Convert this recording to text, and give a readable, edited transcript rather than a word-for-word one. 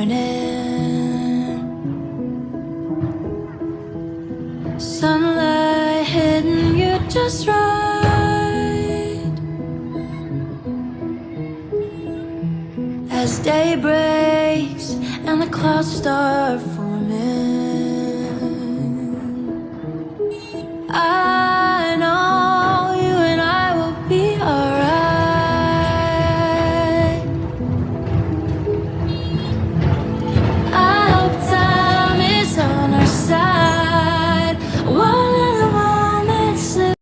morning. Sunlight hitting you just right as day breaks and the clouds start forming.